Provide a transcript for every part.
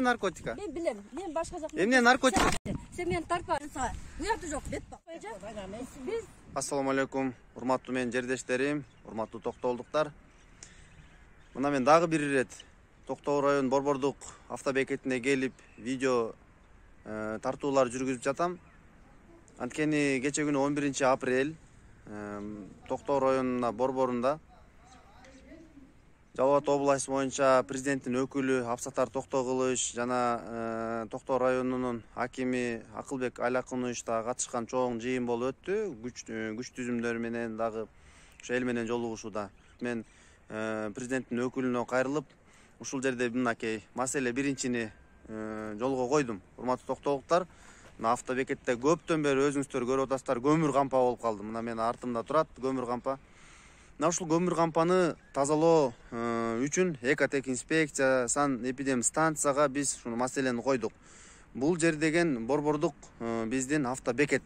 Narkotika. Ben bilem. Ben başka zaman. Emne narkotik. Sen beni tartma. Uyardı yok. Bet bak. Biz. Assalamu alaikum. Урматтуу менин жердештерим, урматтуу токтоолдуктар. Мына мен дагы бир ирет Токтоо район Борбордук автобекетине келип видео тартуулар жүргүзүп жатам. Анткени кече күнү 11-апрель Токтоо районуна борборунда Жалал Абад областы боюнча президенттин өкүлү Абсаттар Токтогулович жана Токтоо районунун акими Акылбек Айлакунович да катышкан чоң жыйын болуп өттү. Күч түзүмдөр менен дагы ошо эл менен жолугушууда. Мен президенттин өкүлүнө кайрылып, ушул жерде мынакей маселе биринчини жолго койдум. Урматтуу токтоолуктар, мына автобекетте көптөн бери өзүңүздөр көрүп атасыздар, көмүр кампа болуп калды. Мына менин артымда турат көмүр кампа. Мына ушул көмүр кампаны тазалоо үчүн Экотек инспекция санэпидем станцияга биз ушул маселени койдук. Бул жер деген борбордук биздин автобекет.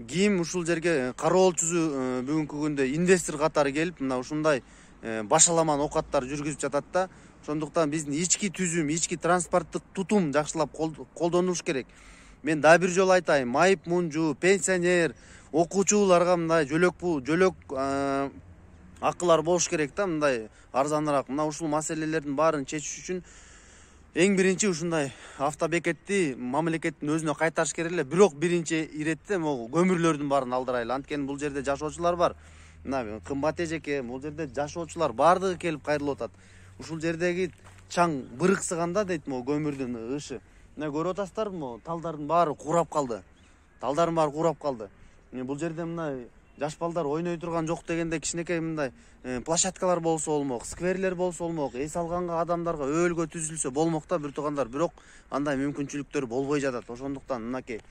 Ким ушул жерге кароолчусу бүгүнкү күндө инвестор катары келип, мына ушундай башаламан окаттар жүргүзүп жатат да. Ошондуктан биздин ички түзүм, ички транспорттук тутум жакшылап колдонулуш керек. Мен да бир жолу айтайын, майып мунжу, пенсионер, окуучуларга мындай жөлөк акылар болуш керек да, мындай арзаныраак. Мына ушул маселелердин баарын чечиш үчүн эң биринчи ушундай автобекетти мамлекеттин өзүнө кайтарыш керек эле. Бирок биринчи иретте могу көмүрлөрдүн баарын алдырайлы. Анткени бул жерде жашоочулар бар. Мына кымбат эжеке, бул жерде жашоочулар баардыгы келип кайрылып атат. Ушул жердеги чаң бырыксыганда дейт могу көмүрдүн ышы. Мына көрүп атасыздар, могу талдардын баары курап калды. Бул жерде мына жаш балдар ойной турган жок дегенде кичинекей мындай площадкалар болсо болмок, скверлер болсо болмок, эс алганга адамдарга өөлгө түзүлсө болмок да, бир туугандар. Бирок андай мүмкүнчүлүктөр болбой жатат. Ошондуктан мынакей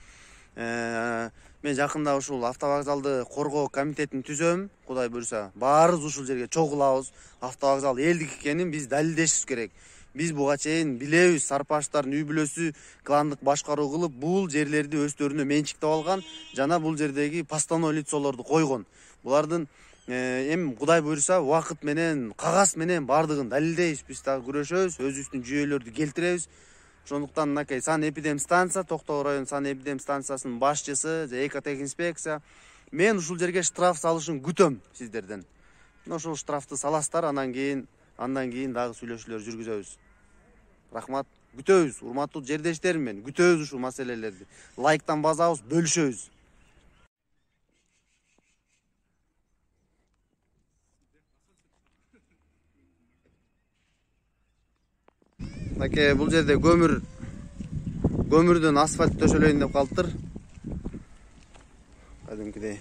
мен жакында ушул автовокзалды коргоо комитетин түзөм. Кудай буйруса, баарыбыз ушул жерге чогулабыз. Автовокзал элдик экенин биз далилдешибиз керек. Биз буга чейин билебиз, Сарпаштардын үй бүлөсү кландык башкаруу кылып, бул жерлерди өздөрүнө менчиктеп алган жана бул жердеги постановый лицолорду койгон. Булардын эми Кудай буйруса убакыт менен, кагаз менен баардыгын далилдейбиз. Биз дагы күрөшөбүз, өзүбүздүн жүйөлөрдү келтиребиз. Ошондуктан мынакей санэпидем станция, Токтоо район санэпидем станциясынын башчысы, Экотек инспекция. Мен ушул жерге штраф салышын күтөм сиздерден. Ошол штрафты саласыздар, андан кийин дагы сүйлөшүүлөр жүргүзөбүз. Рахмат, күтөбүз. Урматтуу жердештерим менен күтөбүз ушул маселелерди. Лайктан базабыз, бөлүшөбүз. Мынакей бул жерде көмүрдөн асфальт төшөлөйүн деп калыптыр. Кадимкидей.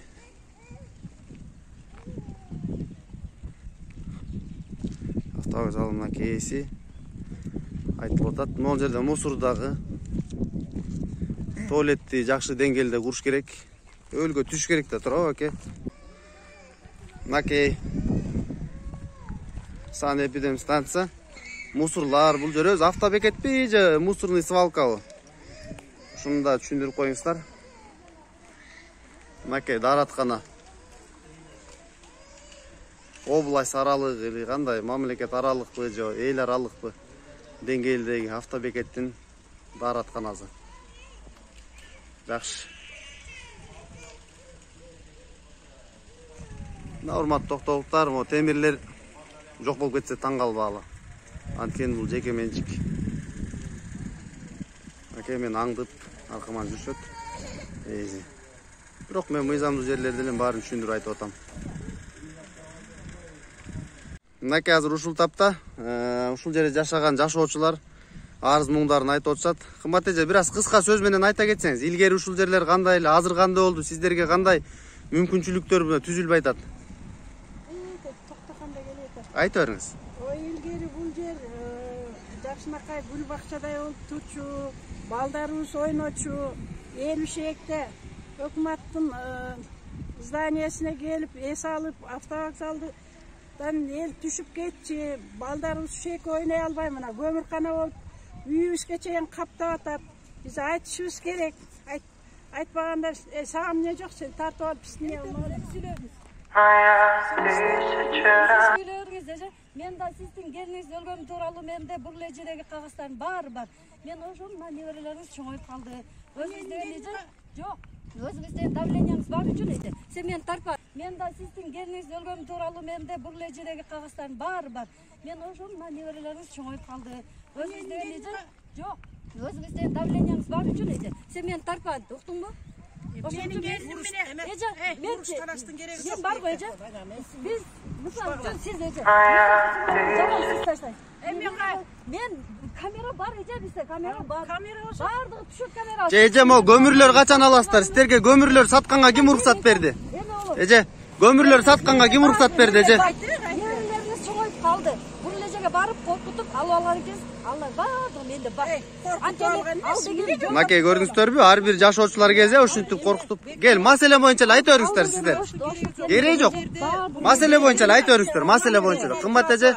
Автовокзал мынакей эси айтылып атат. Могул жерде мусор дагы, туалетти жакшы деңгээлде куруш керек. Өөлгө түшүш керек да, туурабы аке? Мынакей санэпидем станция. Мусорлар бул жер өз автобекетпи же мусорный свалкабы? Ушуну да түшүндүрүп коюңуздар. Мынакей даараткана. Область аралык или кандай, мамлекет аралыкпы же эл аралыкпы деңгээлдеги автобекеттин дааратканасы. Жакшы. Мына урматтуу токтоолуктар, могу темирлер жок болуп кетсе таң калбагыла. Анткени бул жеке менчик. Аке мен аңдып аркаман жүрүшөт. Бирок мен мыйзамдуу жерлерди эле баарын түшүндүрүп айтып атам. Мынакей азыр ушул тапта ушул жерде жашаган жашоочулар арыз муңдарын айтып атышат. Кымбат эже, бир аз кыска сөз менен айта кетсеңиз, илгери ушул жерлер кандай эле, азыр кандай болду, сиздерге кандай мүмкүнчүлүктөр түзүлүп атат? Токтогондой келет. Айтып бериңиз. Илгери бул жер жакшынакай гүл бакчадай болуп турчу, балдарыбыз ойночу, эл ишекте өкмөттүн зданиясына келип эс алып, автовокзалдан эл түшүп кетчи, балдарыбыз ишек ойной албай мына көмүркана болуп үйүбүзгө чейин каптап атат. Биз айтышыбыз керек. Айтпаганда сага эмне жок, сен тартып алып биздин Söylüyoruz Мен да сиздин келиниңиз өлгөн тууралуу менде бул эле жердеги кагаздар баары бар. Мен ошол мына неберелериңиз чоңоюп калды. Өзүңүздө эле жок. Өзүңүздө давленияңыз бар үчүн эйди. Сен мени тарпа. Мен да сиздин келиниңиз өлгөн тууралуу менде бул эле жердеги кагаздар баары бар. Мен ошол мына неберелериңиз чоңоюп калды. Өзүңүздө эле жок. Өзүңүздө давленияңыз бар үчүн эйди. Сен мени тарпа, уктуңбу? Менин келиним менен Мен караштын кереги Сен бар го эже. Биз мисалы сиз эже. Мен камера бар эже, бизде камера бар. Бардыгы түшөт камера. Эже, мо көмүрлөр качан аласыздар? Сиздерге көмүрлөр сатканга ким уруксат берди? Эже, көмүрлөр сатканга ким уруксат берди, эже? Неберелериңиз чоңоюп калды. Бул эле жерге барып коркутуп алып алар экенсиз. Алар бардыгы менде бар. Маке, көрдүңүздөрбү? Ар бир жашоочулар келсе ушинтип коркутуп. Кел, маселе боюнча эле айта бериңиздер сиздер. Кереги жок. Маселе боюнча эле айта бериңиздер, маселе боюнча. Кымбат эже.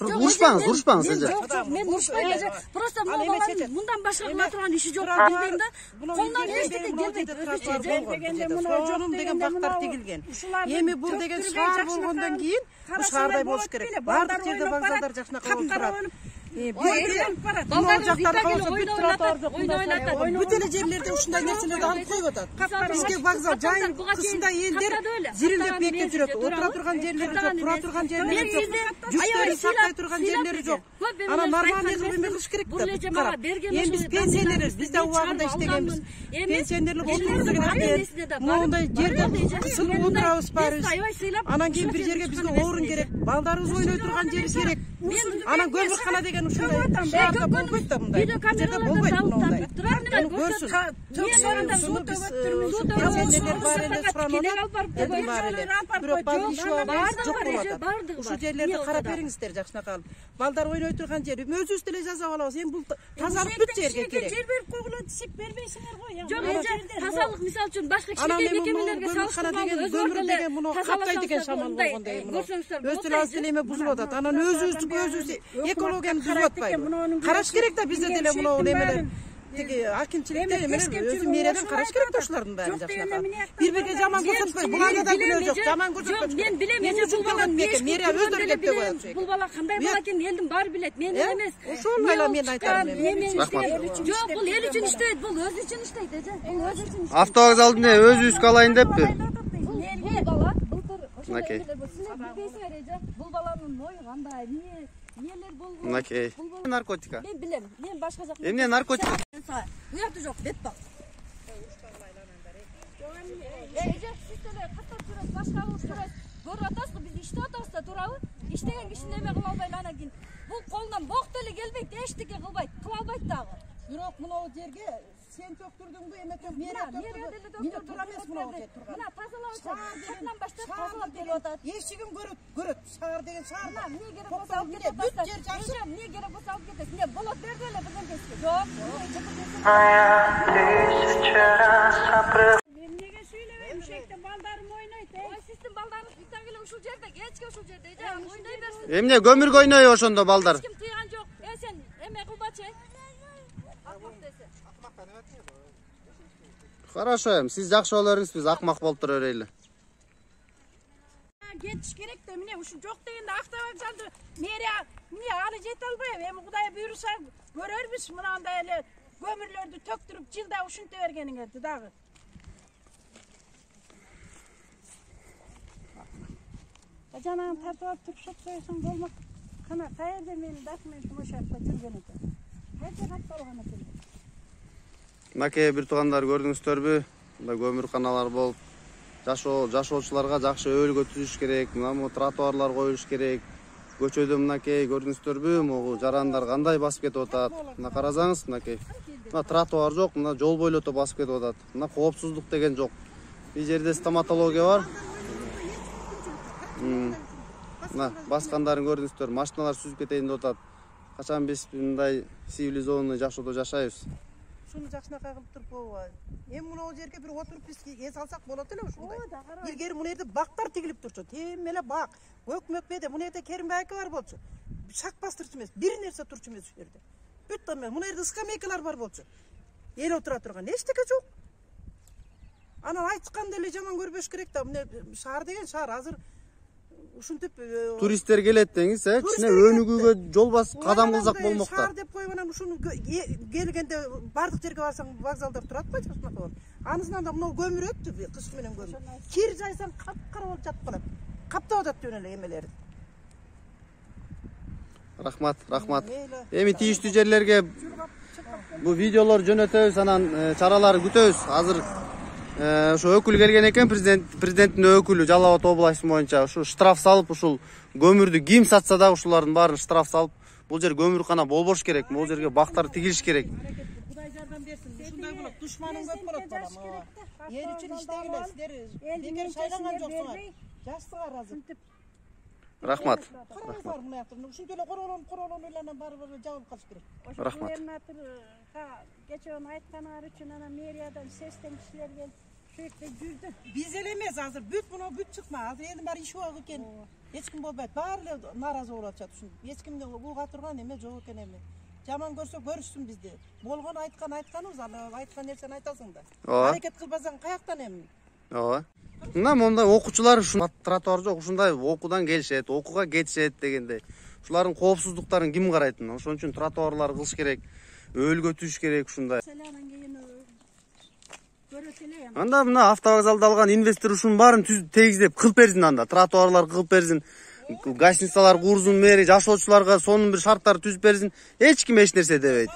Урушпаңыз эже. Мен урушпайм эже. Просто мындан башка кыла турган иши жок билбейм да. Колунан эчтеке келбейт өзүчө. Жонум деген бактар тигилген. Эми бул деген шаар болгондон кийин бул шаардай болуш керек. Бардык жерде вокзалдар жакшынакай болуп турат. Бүт эле жерлерде ушундай нерселерди алып коюп атат. Бизге вокзал жайын кышында элдер зирилдеп бекип жүрөт. Отура турган жерлери жок, тура турган жерлери жок. Жүктөрү сактай турган жерлери жок. Ана нормальный кылып эме кылыш керек да. Эми биз пенсионерлербиз, биз да убагында иштегенбиз. Пенсионерлик отурубуз деген моундай жерде кысылып отурабыз баарыбыз. Анан кийин бир жерге бизге орун керек. Балдарыбыз ойной турган жери керек. Анан көмүркана деген ушундай шаарда болбойт да мындай. Жерде болбойт мындай. Көрсүн. Пенсионерлер бар эле суранып бирок баары иш жок болуп атат. Ушул жерлерди карап бериңиздер жакшынакай алып. Балдар ойной турган жер. Өзүбүз деле жасап алабыз. Эми бул тазалык бүт жерге керек. Жер берип койгула десек бербейсиңер го. Жок, тазалык мисалы үчүн башка кичинекей мекемелерге көмүр деген муну каптай деген шамал болгондой. Өз делебиз деле эме бузулуп атат. Анан өзүбүз экологияны бузуп атпайбы? Караш керек да бизде деле муну эмелер. Тиги акимчиликте өзү мэриядан караш керек да ушулардын баарын жакшынакай. Бири-бирге жаман көрсөтпөй, буларда да күнөө жок, жаман көрсөтпөй. Мен билем, эже бул бала мэрия өздөрү кеп коет. Бул бала кандай бала экенин элдин баары билет. Мен эмес. Ошол эле мен айтам. Жок, бул эл үчүн иштейт, бул өзү үчүн иштейт, эже. Бул өзү үчүн. Автовокзалдын өзүбүзгө алайын деппи? Бул бала былтыр ошондой эле билбейсиңер, эже. Бул баланын ою кандай, эмнелер болгон. Мынакей. Наркотика. Мен билем. Мен башка жак. Эмне наркотика? Уякта жок, бет бак. Эже, сиз деле каттап жүрөт, башкабыз жүрөт. Көрүп атасызбы, биз иштеп атабыз да, туурабы? Иштеген кишини эме кыла албайлы анан кийин. Бул колунан бок деле келбейт, эчтеке кылбайт, кыла албайт дагы. Бирок мынау жерге сен төктүрдүңбү, эме мэрия төктүрдү. Мына туура эмес мынау жер турган. Мына тазалап атат. Сыртынан баштап тазалап берип атат. Эшигин көрөт. Шаар деген шаар. Эмне керек болсо алып кетет. Бүт жер жакшы. Эмне керек болсо алып кетет. Эмне болот берди эле бизге. Жок. Эмнеге сүйлөбөйм, ушекте балдарым ойнойт. Ой, сиздин балдарыңыз бүттөн келе ушул жерде, кечке ушул жерде, эже, ойной берсин. Эмне көмүргө ойнойбу ошондо балдар? Эч ким тыйган жок. Сен эме кылбачы. Хорошо эми, сиз жакшы боло бериңиз, биз акмак болуп тура берели. Кетиш керек да, міне ушу жок дегенде автовокзалды мэрия міне алы жете албайбы. Эми Кудай буйруса көрөрбүз мынандай эле көмүрлөрдү төктүрүп жылда ушинте бергениңерди дагы. Жанагы тартып алып туруп сот коесоң болмок. Кана каерде менин документим ошол жакта жүргөн экен. Кайда катталган экен? Мынакей бир туугандар көрдүңүздөрбү? Мындай көмүрканалар болуп, жашоочуларга жакшы өбөлгө түзүш керек. Мына тротуарлар коюлуш керек. Көчөдө мынакей көрдүңүздөрбү? Могу жарандар кандай басып кетип атат. Мына карасаңыз, мынакей. Мына тротуар жок, мына жол бойлото басып кетип атат. Мына коопсуздук деген жок. Бул жерде стоматология бар. Мына баскандарын көрдүңүздөр, машиналар сүзүп кетейин деп атат. Качан биз мындай цивилизованный жашоодо жашайбыз? Шуну жакшынакай кылып туруп болбойбу? Эми мына жерге бир отуруп биз эс алсак болот эле ушундай. Илгери мына жерде бактар тигилип турчу. Тем эле бак. Өкмөкпеде мына жерде Керимбайкалар болчу. Шак бастырчу эмес, бир нерсе турчу эмес ушул жерде. Бүт эмес. Мына жерде скамейкалар бар болчу. Эл отура турган эчтеке жок. Анан айтышканды эле жаман көрбөш керек да. Мына шаар деген шаар азыр ушинтип туристтер келет деңиз, кичине өнүгүүгө жол бас кадам кылсак болмокта. Шаар деп коюп анан ушуну келгенде бардык жерге барсаң вокзалдар турат го чачмак болот. Анысынан да мына көмүр өттү, кыш менен көмүр. Кир жайсаң капкара болуп жатып калат. Каптап атат жөн эле эмелери. Рахмат. Эми тийиштүү жерлерге бу видеолор жөнөтөбүз, анан чараларды күтөбүз. Азыр ошо өкүл келген экен, президенттин өкүлү Жалал Абад областы боюнча ушу штраф салып, ушул көмүрдү ким сатса да ушулардын баарын штраф салып, бул жер көмүркана болбош керек, бул жерге бактар тигилиш керек. Кудай жардам берсин. Ушундай болот. Душманың көп болот балам. Эл үчүн иштегиле, сиздер бекер шайланган жоксуңар. Жаштыгар азыр. Рахмат. Караңыздар мына жакта. Ушинтип эле королон эле баары жабылып калыш керек. Рахмат. Geçen aytkanlar üçün ana meriyadan sesten kişiler gelip şu yerде жүрдü. Biz ele emez hazır. Büt çıkma. Hazır endi bari iş yok eken. Hiç kim bolbayt. Bari narazı bolot жатат ушун. Hiç kimde bulga турган эме жок экен эми. Жаман көрсө көрүшсүн бизди. Болгон айтканыбыз, айткан нерсени айтасың да. Аракет кылбасаң каяктан эми? Ооба. Мына мондай окуучулар ушун тротуар жок, ушундай окуудан келишет, окууга кетишет дегендей. Ушулардын коопсуздуктарын ким карайтын? Ошон үчүн тротуарлар кылыш керек. Өөлгөтүш керек ушундай. Анда мына автовокзалда алган инвестор ушунун баарын тегиздеп кылып берсин, анда тротуарлар кылып берсин, гостиницалар курзун, мэри жашоочуларга сонун бир шарттар түзүп берсин. Эч ким эч нерсе дебейт.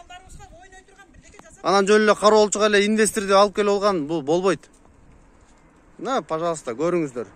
Анан жөн эле кароолчуга эле инвесторду алып келип алган бул болбойт. Мына, пожалуйста, көрүңүздөр.